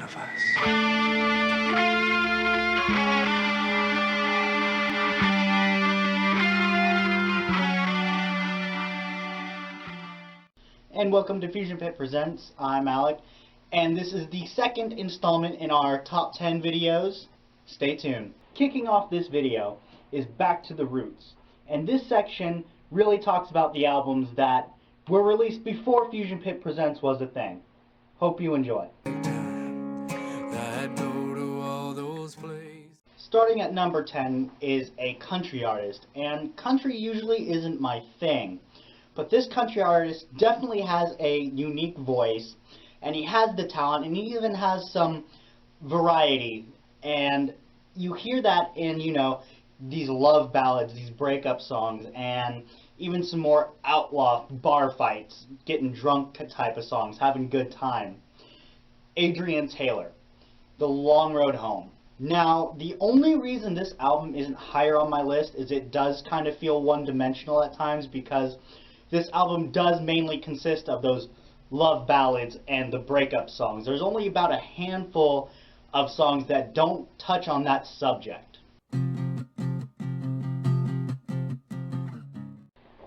one of us. And welcome to FusionPit Presents. I'm Alec, and this is the second installment in our top 10 videos. Stay tuned. Kicking off this video is Back to the Roots, and this section really talks about the albums that were released before FusionPit Presents was a thing. Hope you enjoy. Starting at number 10 is a country artist, and country usually isn't my thing. But this country artist definitely has a unique voice, and he has the talent, and he even has some variety. And you hear that in, these love ballads, these breakup songs, and even some more outlaw bar fights, getting drunk type of songs, having good time. Adrian Taylor, The Long Road Home. Now, the only reason this album isn't higher on my list is it does kind of feel one-dimensional at times, because this album does mainly consist of those love ballads and the breakup songs. There's only about a handful of songs that don't touch on that subject.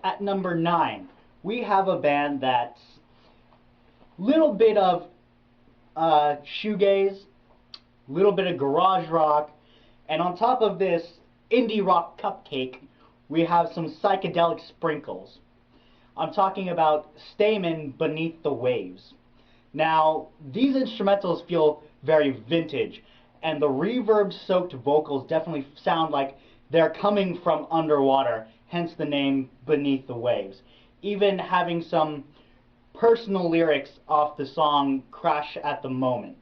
At number 9, we have a band that's little bit of shoegaze, little bit of garage rock, and on top of this indie rock cupcake, we have some psychedelic sprinkles. I'm talking about Stamen, Beneath the Waves. Now, these instrumentals feel very vintage, and the reverb-soaked vocals definitely sound like they're coming from underwater, hence the name Beneath the Waves. Even having some personal lyrics off the song Crash at the Moment.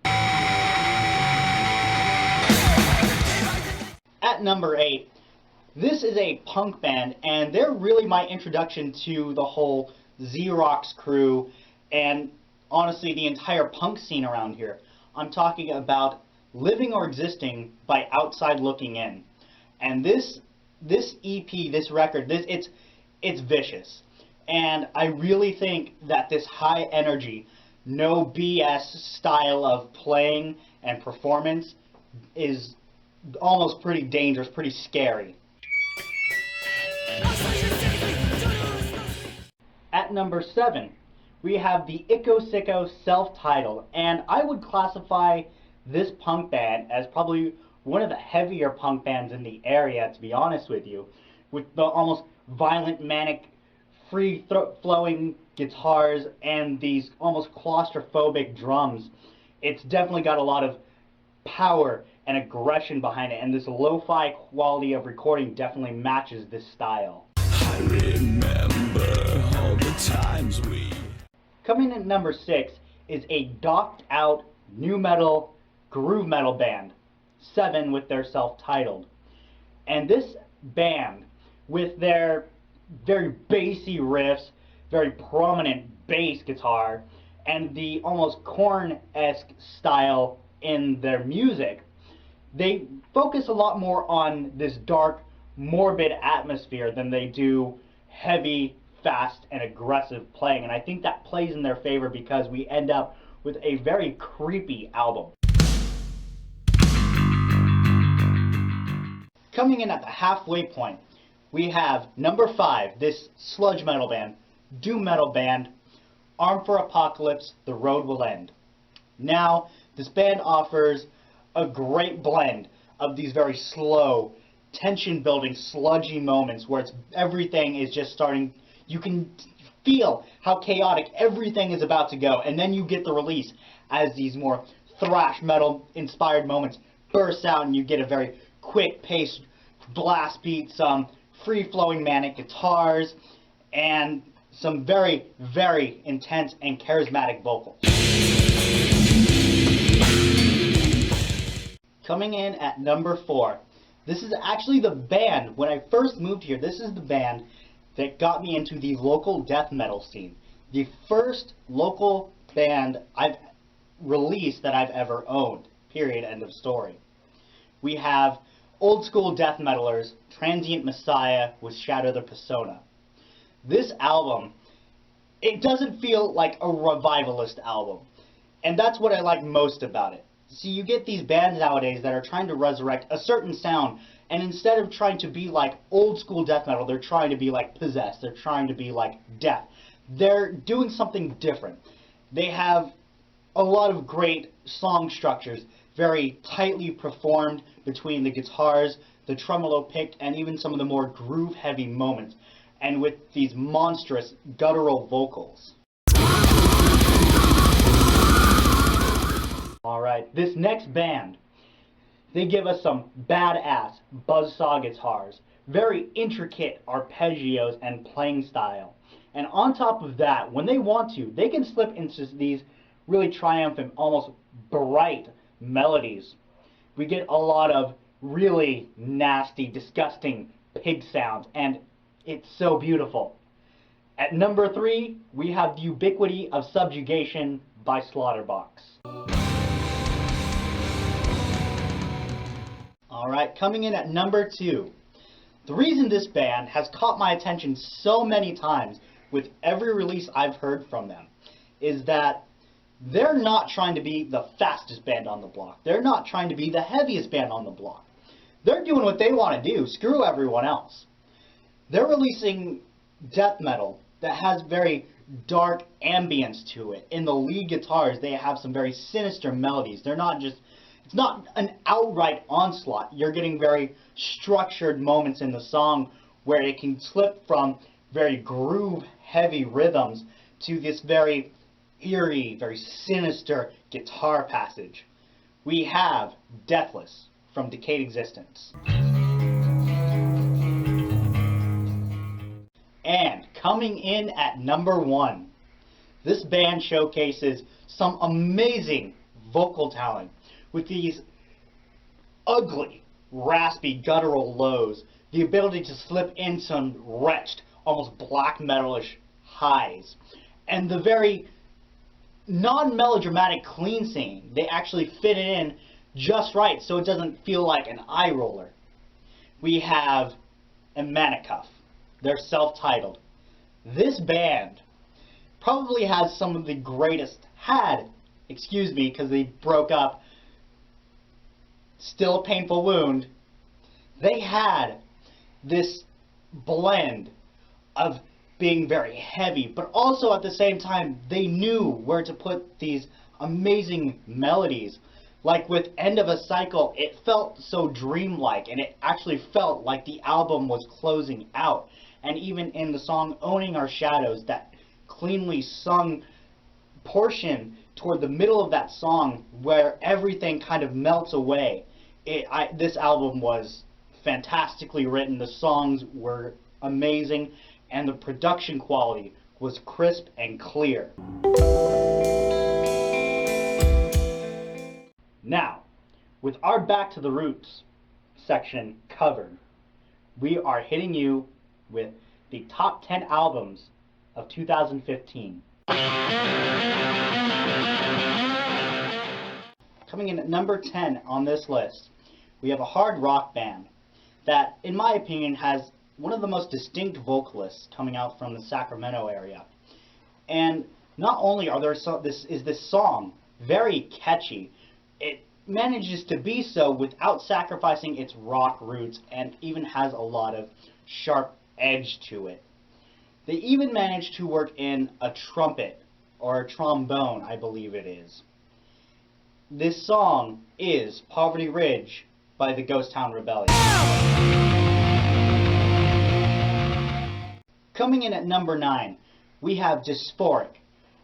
At number 8, this is a punk band, and they're really my introduction to the whole Xerox crew and honestly the entire punk scene around here. I'm talking about Living or Existing by Outside Looking In. And this EP, this record, it's vicious. And I really think that this high energy, no BS style of playing and performance is almost pretty dangerous, pretty scary. At number 7, we have the Sicko self-titled, and I would classify this punk band as probably one of the heavier punk bands in the area, to be honest with you, with the almost violent, manic, free-flowing guitars and these almost claustrophobic drums. It's definitely got a lot of power and aggression behind it, and this lo-fi quality of recording definitely matches this style. I remember all the times we... Coming in at number 6 is a docked out nu metal, groove metal band, Seven, with their self-titled. And this band, with their very bassy riffs, very prominent bass guitar, and the almost Korn-esque style in their music, they focus a lot more on this dark, morbid atmosphere than they do heavy, fast, and aggressive playing. And I think that plays in their favor because we end up with a very creepy album. Coming in at the halfway point, we have number 5, this sludge metal band, doom metal band, Armed for Apocalypse, The Road Will End. Now, this band offers a great blend of these very slow, tension-building, sludgy moments where everything is just starting. You can feel how chaotic everything is about to go, and then you get the release as these more thrash metal-inspired moments burst out, and you get a very quick-paced blast beat, some free-flowing manic guitars, and some very, very intense and charismatic vocals. Coming in at number 4, this is actually the band, when I first moved here, this is the band that got me into the local death metal scene. The first local band I've released that I've ever owned, period, end of story. We have old school death metalers, Transient Messiah with Shatter the Persona. This album, it doesn't feel like a revivalist album, and that's what I like most about it. See, you get these bands nowadays that are trying to resurrect a certain sound, and instead of trying to be like old school death metal, they're trying to be like Possessed, they're trying to be like Death. They're doing something different. They have a lot of great song structures, very tightly performed between the guitars, the tremolo pick, and even some of the more groove-heavy moments, and with these monstrous guttural vocals. Alright, this next band, they give us some badass buzzsaw guitars, very intricate arpeggios and playing style. And on top of that, when they want to, they can slip into these really triumphant, almost bright melodies. We get a lot of really nasty, disgusting pig sounds, and it's so beautiful. At number 3, we have the Ubiquity of Subjugation by Slaughterbox. Alright, coming in at number 2. The reason this band has caught my attention so many times with every release I've heard from them is that they're not trying to be the fastest band on the block. They're not trying to be the heaviest band on the block. They're doing what they want to do. Screw everyone else. They're releasing death metal that has very dark ambience to it. In the lead guitars, they have some very sinister melodies. They're not just, it's not an outright onslaught. You're getting very structured moments in the song where it can slip from very groove-heavy rhythms to this very eerie, very sinister guitar passage. We have Deathless from Decayed Existence. And coming in at number 1, this band showcases some amazing vocal talent with these ugly, raspy, guttural lows, the ability to slip in some wretched, almost black metalish highs, and the very non-melodramatic clean singing. They actually fit it in just right so it doesn't feel like an eye roller. We have Emanakcuf. They're self-titled. This band probably has some of the greatest, excuse me, because they broke up, still a painful wound. They had this blend of being very heavy, but also at the same time, they knew where to put these amazing melodies. Like with End of a Cycle, it felt so dreamlike, and it actually felt like the album was closing out. And even in the song Owning Our Shadows, that cleanly sung portion toward the middle of that song where everything kind of melts away, this album was fantastically written. The songs were amazing, and the production quality was crisp and clear. Now, with our Back to the Roots section covered, we are hitting you with the top 10 albums of 2015. Coming in at number 10 on this list, we have a hard rock band that, in my opinion, has one of the most distinct vocalists coming out from the Sacramento area. And not only are there is this song very catchy, it manages to be so without sacrificing its rock roots, and even has a lot of sharp edge to it. They even managed to work in a trumpet, or a trombone, I believe it is. This song is Poverty Ridge by the Ghost Town Rebellion. Coming in at number 9, we have Dysphoric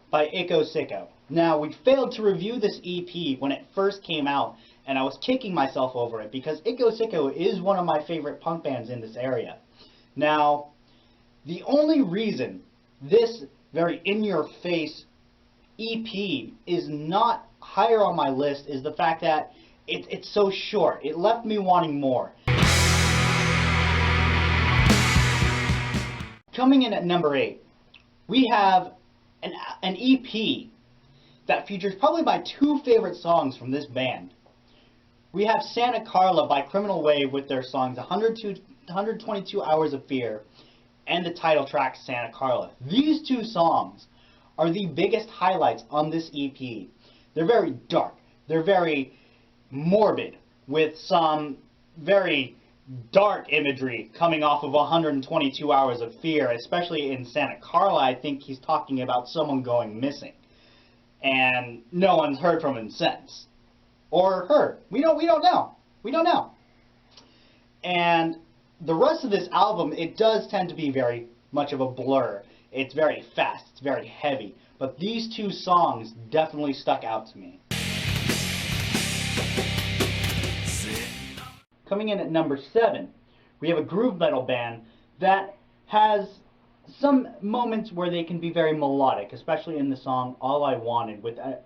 by Sicko. Now, we failed to review this EP when it first came out, and I was kicking myself over it because Sicko is one of my favorite punk bands in this area. Now, the only reason this very in-your-face EP is not higher on my list is the fact that it's so short. It left me wanting more. Coming in at number 8, we have an EP that features probably my 2 favorite songs from this band. We have Santa Carla by Criminal Wave with their songs 122 Hours of Fear and the title track Santa Carla. These 2 songs are the biggest highlights on this EP. They're very dark. They're very morbid, with some very dark imagery coming off of 122 Hours of Fear, especially in Santa Carla. I think he's talking about someone going missing. And no one's heard from him since. Or heard. We don't know. We don't know. And the rest of this album, it does tend to be very much of a blur. It's very fast, it's very heavy. But these two songs definitely stuck out to me. Coming in at number 7, we have a groove metal band that has some moments where they can be very melodic, especially in the song All I Wanted, with a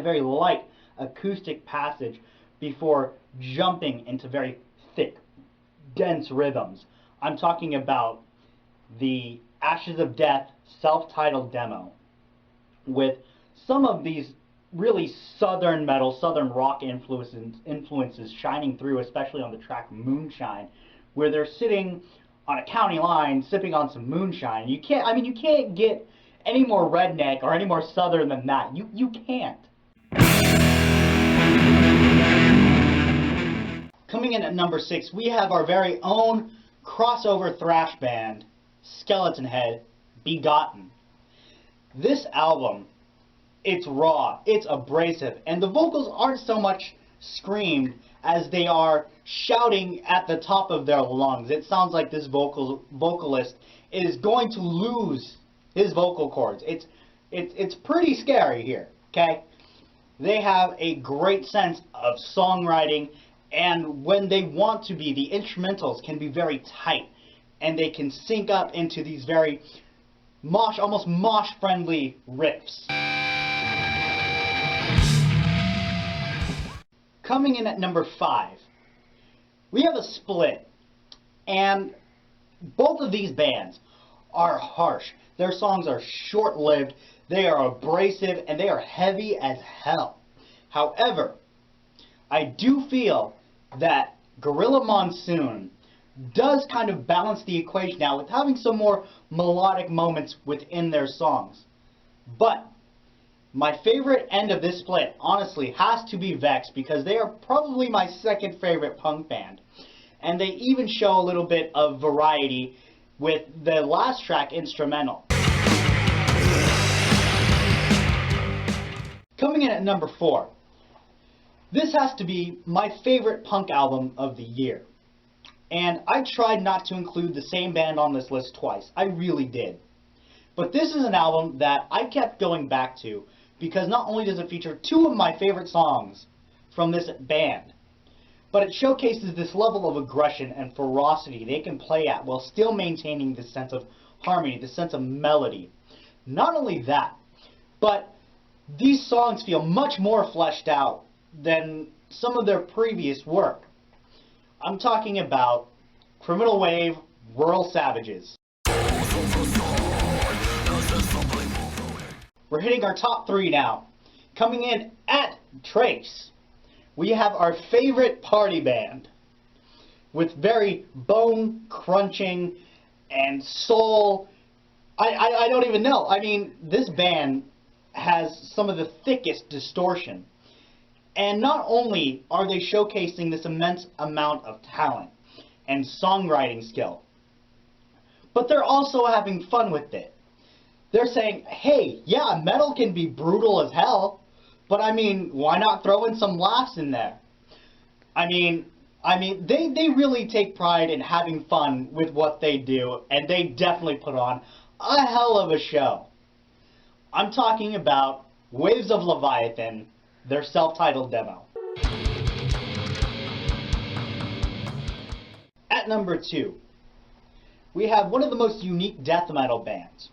very light acoustic passage before jumping into very thick, dense rhythms. I'm talking about the Ashes of Death self-titled demo, with some of these really southern metal, southern rock influences shining through, especially on the track Moonshine, where they're sitting on a county line sipping on some moonshine. You can't get any more redneck or any more southern than that. You can't. Coming in at number 6, we have our very own crossover thrash band, Skeleton Head, Begotten. This album, it's raw, it's abrasive, and the vocals aren't so much screamed as they are shouting at the top of their lungs. It sounds like this vocalist is going to lose his vocal cords. It's pretty scary here, okay? They have a great sense of songwriting, and when they want to be, the instrumentals can be very tight, and they can sync up into these very almost mosh-friendly riffs. Coming in at number 5, we have a split, and both of these bands are harsh. Their songs are short-lived, they are abrasive, and they are heavy as hell. However, I do feel that Gorilla Monsoon does kind of balance the equation out with having some more melodic moments within their songs. But my favorite end of this split, honestly, has to be Vex, because they are probably my second favorite punk band. And they even show a little bit of variety with the last track, Instrumental. Coming in at number 4, this has to be my favorite punk album of the year. And I tried not to include the same band on this list twice. I really did. But this is an album that I kept going back to, because not only does it feature 2 of my favorite songs from this band, but it showcases this level of aggression and ferocity they can play at while still maintaining this sense of harmony, this sense of melody. Not only that, but these songs feel much more fleshed out than some of their previous work. I'm talking about Criminal Wave, Rural Savages. We're hitting our top 3 now. Coming in at Trace, we have our favorite party band with very bone-crunching and soul. I don't even know. I mean, this band has some of the thickest distortion. And not only are they showcasing this immense amount of talent and songwriting skill, but they're also having fun with it. They're saying, hey, yeah, metal can be brutal as hell, but I mean, why not throw in some laughs in there? I mean, they really take pride in having fun with what they do, and they definitely put on a hell of a show. I'm talking about Waves of Leviathan, their self-titled demo. At number 2, we have one of the most unique death metal bands.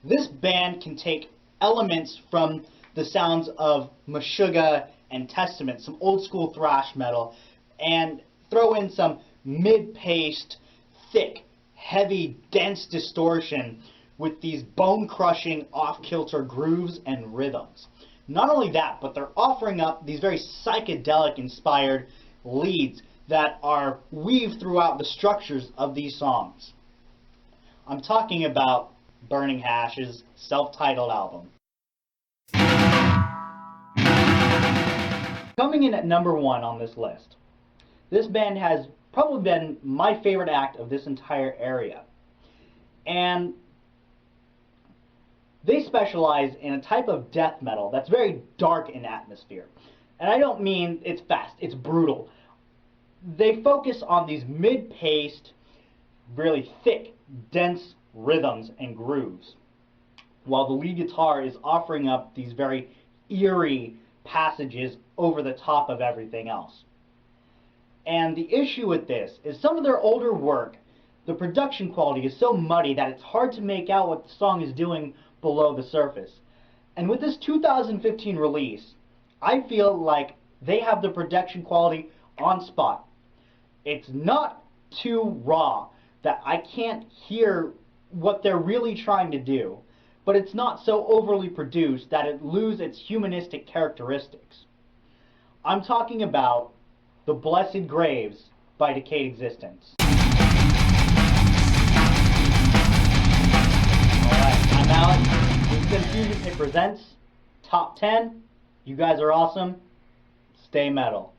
This band can take elements from the sounds of Meshuggah and Testament, some old school thrash metal, and throw in some mid-paced, thick, heavy, dense distortion with these bone-crushing, off-kilter grooves and rhythms. Not only that, but they're offering up these very psychedelic-inspired leads that are weaved throughout the structures of these songs. I'm talking about Burning Hash's self-titled album. Coming in at number 1 on this list, this band has probably been my favorite act of this entire area. And they specialize in a type of death metal that's very dark in atmosphere. And I don't mean it's fast, it's brutal. They focus on these mid-paced, really thick, dense rhythms and grooves, while the lead guitar is offering up these very eerie passages over the top of everything else. And the issue with this is some of their older work, the production quality is so muddy that it's hard to make out what the song is doing below the surface. And with this 2015 release, I feel like they have the production quality on spot. It's not too raw that I can't hear what they're really trying to do, but it's not so overly produced that it loses its humanistic characteristics. I'm talking about The Blessed Graves by Decayed Existence. Alright, I'm Alec. This has been FusionPit Presents Top 10. You guys are awesome. Stay metal.